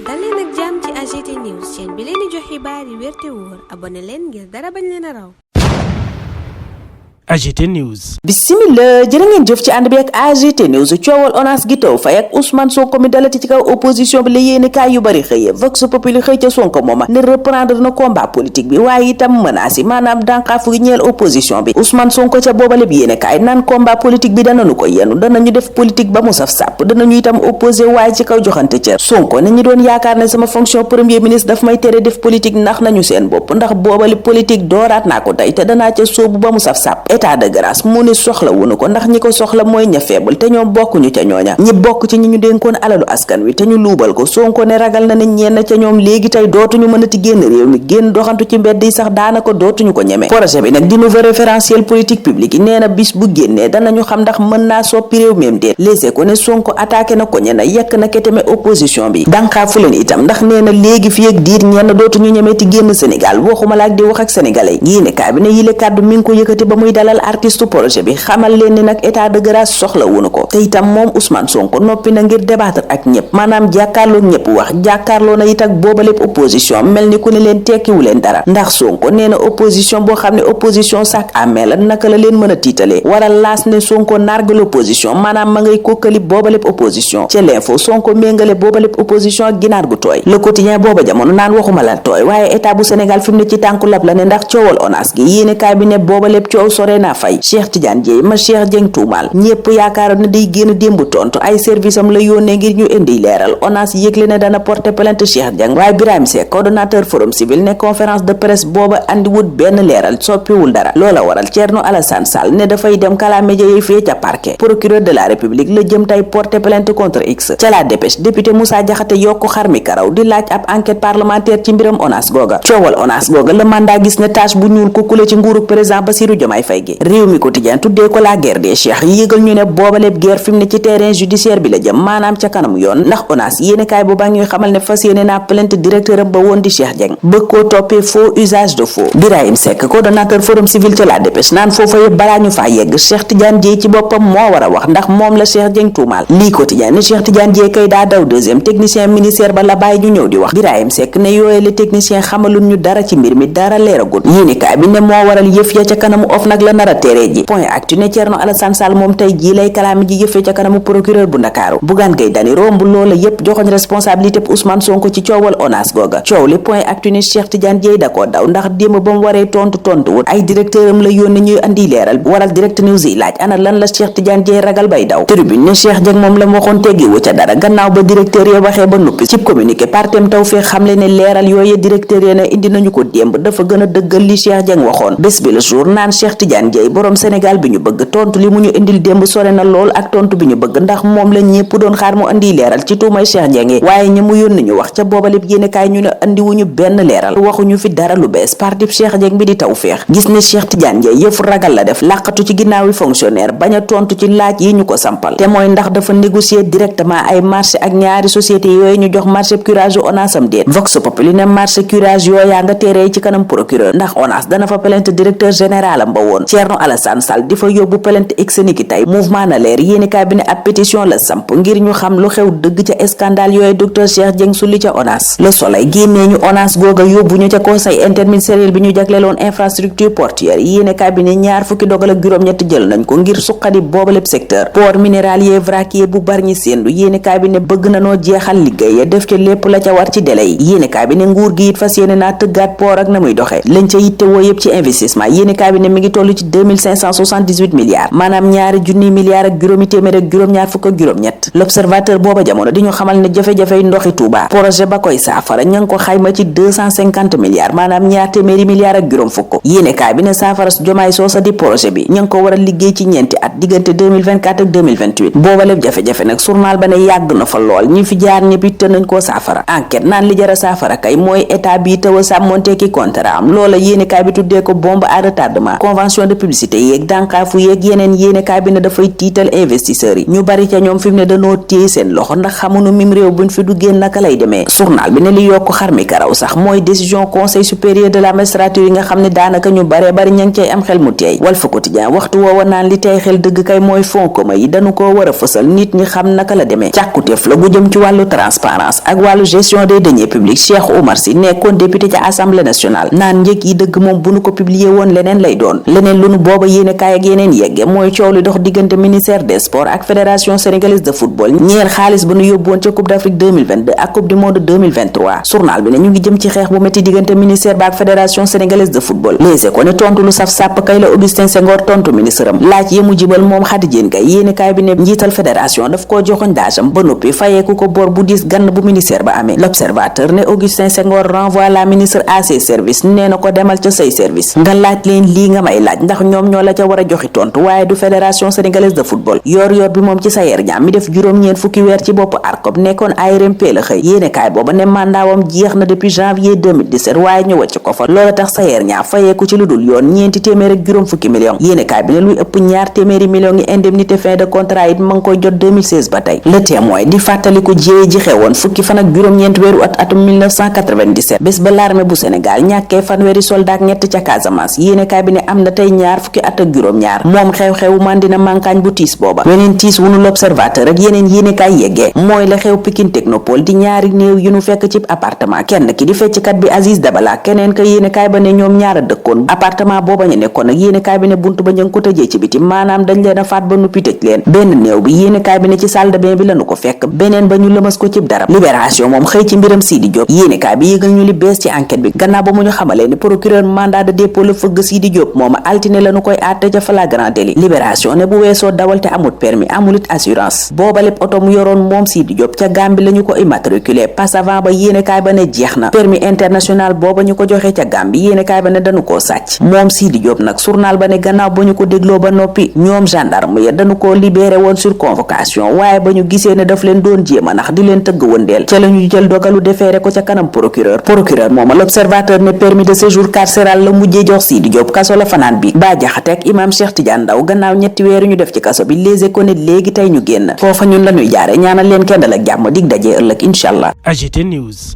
dal leen ak jàmm ci AGT News chaîne bi leen di jox xibaar yi wér te wóor abonné leen ngir dara bañ leen a raw. AGT News. Bismillah, jërë ngeen jëf ci ànd bi ak AGT News. Coowal ONAS gi taw fay ak Ousmane Sonko mi dalati ci kaw opposition bi la yéene kaay yu bari xëye Vox Populi xëy ca Sonko mooma ne reprendre na combat politique bi waaye itam menace yi maanaam dànqaafu gi ñeel opposition bi. Ousmane Sonko ca boobale bi yéene kaay naan combat politique bi danañu ko yenu danañu def politique ba mu saf sàpp danañu itam opposé waaye ci kaw joxante cër. Sonko ne ñi doon yaakaar ne sama fonction premier ministre daf may tere def politique ndax nañu seen bopp ndax boobale politique dooraat naa ko tey te danaa ca sóobu ba mu saf sàpp. État de grâce mu ni soxla wunu ko ndax ñi ko soxla mooy ña feebul te ñoom bokkuñu ca ñooña ñi bokk ci ñi ñu dénkoon alalu askan wi te ñu luubal ko Sonko ne ragal na ne ñenn ca ñoom léegi tey dootuñu mënati génn réew mi génn doxantu ci mbedd yi sax daanaka dootuñu ko ñeme. Projet bi nag di nouveau référentiel politique publique yi nee na bis bu génnee danañu xam ndax mën naa soppi réew même déet léegi ko ne Sonko attaqué na ko ñe na yekk na keteme opposition bi dànqaafu leen itam ndax nee na léegi fi ak diir ñenn dootuñu ñemeeti génn Sénégal waxuma la ak di wax ak sénégalais yi ne kaa bi ne yile kàddu mi ngi ko yëkkati ba muy dalal artiste projet bi xamal leen ni nag état de grâce soxla wunu ko te itam moom Ousmane Sonko noppi na ngir débattre ak ñëpp maanaam jàkkaarloo ñëpp wax jàkkaarloo na it ak booba lépp opposition mel ni ku ne leen tekkiwu leen dara ndax Sonko nee na opposition boo xam ne opposition sac à main la naka la leen mën a tiitalee waral laas ne Sonko nargal opposition maanaam ma ngay kokkali booba lépp opposition ci l'info Sonko méngale booba lépp opposition ak ginaar gu tooy le quotidien booba jamono naan waxuma la tooy waaye état bu Sénégal fi mu ne ci tànku lab la ne ndax coowal ONAS gi yéene kaay bi ne booba lépp coow sore naa fay Cheikh Tidiane Dièye ma Cheikh Dieng tuumaal ñépp yaakaaroon ne day génn démb tontu ay service am la yónnee ngir ñu indi leeral ONAS yëgle ne dana porter plainte Cheikh Dieng waaye Birahim Seck coordonnateur forum civil ne conférence de presse booba andiwut benn leeral soppiwul dara loola waral Thierno Alassane Sall ne dafay dem kala média yi fee ca parquet procureur de la république la jëm tay porter plainte contre X ca la dépêche député Moussa Diakhaté yokku xarmi karaw di laaj ab enquête parlementaire ci mbiram ONAS googa coowal ONAS googa le mandat gis ne tâche bu ñuul kukkule ci nguurug président Bassirou Diomaye Faye gi réew mi quotidien tuddee ko la guerre des cheikh yëgal ñu ne boobaleb guerre fi mu ne ci terrain judiciaire bi la jëm maanaam ca kanamu yoon ndax ONAS yéene kaay bu baa ñuy xamal ne fas yéene naa plainte directeur am ba woon di Cheikh Dieng bëgg koo toppee faux usage de faux. Birahim Seck coordonnateur forum civil ca la dépêche naan foofa yëpp balaa ñu faa yegg Cheikh Tidiane Dièye ci boppam moo war a wax ndax moom la Cheikh Dieng tuumaal lii quotidien ne Cheikh Tidiane Dièye kay daa daw deuxième technicien ministère ba la bàyyi ñu ñëw di wax Birahim Seck ne yooye le technicien xamalun ñu dara ci mbir mi dara leeragul yéene kaay bi ne moo waral yëf ya ca kanamu of nag la nar a tere ji point actu ne Thierno Alassane Sall moom tey jii lay kalaami ji yëfee ca kanamu procureur bu Ndakaaru Bougane Gueye Dany romb loola yépp joxoñ responsabilité bu Ousmane Sonko ci coowal ONAS googa coow li point actu ne Cheikh Tidiane Dièye da koo daw ndax démb ba mu waree tontu wut ay directeur am la yónni ñuy andi leeral waral direct news yi laaj ana lan la Cheikh Tidiane Dièye ragal bay daw tribune ne Cheikh Dieng moom la mu waxoon teggiwu ca dara gannaaw ba directeur ya waxee ba noppi cib communiqué partem taw fee xamle ne leeral yooye directeur ya ne indi nañu ko démb dafa gën a dëggal li Cheikh Dieng waxoon bés bi le jour naan Cheikh Tidiane Dièye borom Sénégal bi ñu bëgg tontu li mu ñu indil démb sore na lool ak tontu bi ñu bëgg ndax moom la ñépp doon xaar mu andi leeral ci tuumay Cheikh Dieng waaye ñi mu yónni ñu wax ca boobalib yéenekaay ñu ne andiwuñu benn leeral waxuñu fi dara lu bees parti Cheikh Dieng bi di Tawfekh gis ne Cheikh Tidiane Dièye yëfu ragal la def làqatu ci ginnaawi fonctionnaire bañ a tontu ci laaj yi ñu ko sampal te mooy ndax dafa négocier directement ay marché ak ñaari société yooyu ñu jox marché curage ONAS am déet Vox Populi ne marché curage yooyaa nga teeree ci kanam procureur ndax ONAS dana fa plainte directeur général am ba woon Thierno Alassane Sall di fa yóbbu plainte exniki tey mouvement na leer yéenekaay bi ne ab pétition la samp ngir ñu xam lu xew dëgg ca scandale yooyu docteur Cheikh Dieng sulli ca ONAS Le Soleil génnee ñu ONAS googa yóbbu ñu ca conseil interministériel bi ñu jagleeloon infrastructure portuaire yéenekaay bi ne ñaar fukki dogal ak juróom-ñett jël nañ ko ngir suqali boobaleb secteur port minéralier vraquier bu Bargny Sendou yéenekaay bi ne bëgg na noo jeexal liggéey ya def ca lépp la ca war ci délai yi yéenekaay bi ne nguur gi it fas yéene naa tëggaat port ak na muy doxee lañ ca yitte woo yëpp ci investissement yéenekaay bi ne mi ngi toll ci 2578 milliards maanaam ñaari junni milliards ak juróomi téeméer ak juróom-ñaar fukk ak juróom-ñett l'observateur booba jamono di ñu xamal ne jafe-jafey ndoxi Touba projet ba koy saafara ña ngi ko xayma ci 250 milliards maanaam ñaar téeméeri milliards ak juróom fukk yéenekaay bi ne saafara Jomaay Soosa di projet bi ña ngi ko war a liggéey ci ñeenti at diggante 2024 ak 2028 booba lépp jafe-jafe nag journal ba ne yàgg na fa lool ñi fi jaar ñëpp it nañ koo saafara enquête naan li jara saafara kay mooy état bi taw a sàmmonte ki contrat am loola yéenekaay bi tuddee ko bombe à retardement convention de publicité yeeg dànkaafu yeeg yeneen yéenekaay bi ne dafay tiital investisseurs yi ñu bari ca ñoom fi mu ne dañoo téye seen loxo ndax xamuñu mim réew buñ fi duggee naka lay demee. journal bi ne li yokk xar mi karaw sax mooy décision conseil supérieur de la magistrature yi nga xam ne daanaka ñu baree bari ña ngi cay am xel mu teey Walf Quotidien waxtu woowa naan li tey xel dëgg kay mooy fonds commun yi dañu ko war a fësal nit ñi xam naka la demee. càkkutéef la gu jëm ci wàllu transparence ak wàllu gestion des deniers publics Cheikh Oumar Sy nekkoon député ca assemblée nationale naan njëg yi dëgg moom bu nu ko publier woon leneen lay doon leneen lu nu booba yéenekaay ak yeneen yegge mooy coow li dox diggante ministère des sports ak fédération sénégalaise de football ñeel xaalis ba nu yóbbuwoon ca coupe d'Afrique 2022 ak coupe du monde 2023 journal bi ne ñu ngi jëm ci xeex bu metti diggante ministère ba ak fédération sénégalaise de football léegi ko ne tontu lu saf sàpp kay la Augustin Senghor tontu ministre am laaj yi mu jibal moom Khady Diène Gaye yéenekaay bi ne njiital fédération daf koo joxoñ daajam ba noppi fayeeku ko bor bu diis gann bu ministère ba amee l'observateur ne Augustin Senghor renvoie la ministre à ses services nee na ko demal ca say service nga laaj leen lii nga may laaj ndax ñoom ñoo la ca war a joxi tontu waaye du fédération sénégalaise de football yor bi moom ci Sayer Niang mi def juróom-ñeent fukki weer ci bopp ARCOP nekkoon ARMP la xëy yéenekaay booba ne mandaawam jeex na depuis janvier 2017 waaye ñu wàcc ko fa loola tax Sayer Niang fayeeku ci lu dul yoon ñeenti téeméer ak juróom fukki millions yéenekaay bi ne luy ëpp ñaar téeméeri millions yi indemnité fin de contrat it ma ngi koy jot 2016 ba tey Le Témoin di fàttaliku jéye ji xewoon fukki fan ak juróom-ñeent weeru atum 1997 bés ba l'armée bu Sénégal ñàkkee fanweeri soldat ak ñett ca Casamance yéenekaay bi ne am na tey ñaar fukki at ak juróom-ñaar moom xew-xewu mandina mankaañ bu tiis booba weneen tiis wunu l'Observateur ak yeneen yéenekaay yeggee mooy la xew Pikine Technopole di ñaari néew yu nu fekk ci appartement kenn ki di fecckat bi Aziz Dabala keneen ka yéenekaay ba ne ñoom ñaar a dëkkoon appartement booba ñu nekkoon ak yéenekaay bi ne buntu ba ñu ko tëjee ci biti maanaam dañ leen a faat ba nuppi tëj leen benn néew bi yéenekaay bi ne ci salle de bain bi lañu ko fekk beneen ba ñu lëmas ko ci darab Libération moom xëy ci mbiram Sidi Diop yéenekaay bi yëgal ñu li bees ci enquête bi gannaaw ba mu ñu xamalee ni procureur mandat de dépôt la fëgg Sidi Diop mooma altine lañu koy àtte ca flagrant délit Libération ne bu weesoo dawal te amul permis amul it assurance booba lépp oto mu yoroon moom Sidi Diop ca Gambie lañu ko immatriculé passe avant ba yéenekaay ba ne jeex na permis international booba ñu ko joxee ca Gambie yéenekaay ba ne dañu koo sàcc moom Sidi Diop nag journal ba ne gannaaw ba ñu ko dégloo ba noppi ñoom gendarme ya dañu ko libéré woon sur convocation waaye ba ñu gisee ne daf leen doon jéema ndax di leen tëgg wëndeel ca la ñu jël dogalu defeere ko ca kanam procureur mooma l'Observateur ne permis de séjour carcéral la mujjee jox Sidi Diop kaso la fanaan bi Bah Diakhaté ak imam Cheikh Tidiane Ndaw gannaaw ñetti weeru ñu def ci kaso bi Les Échos ne léegi tey ñu génn foofa ñun la ñuy jaare ñaanal leen kenn dal ak jàmm dig dajee ëllëg incha allah. AGT News.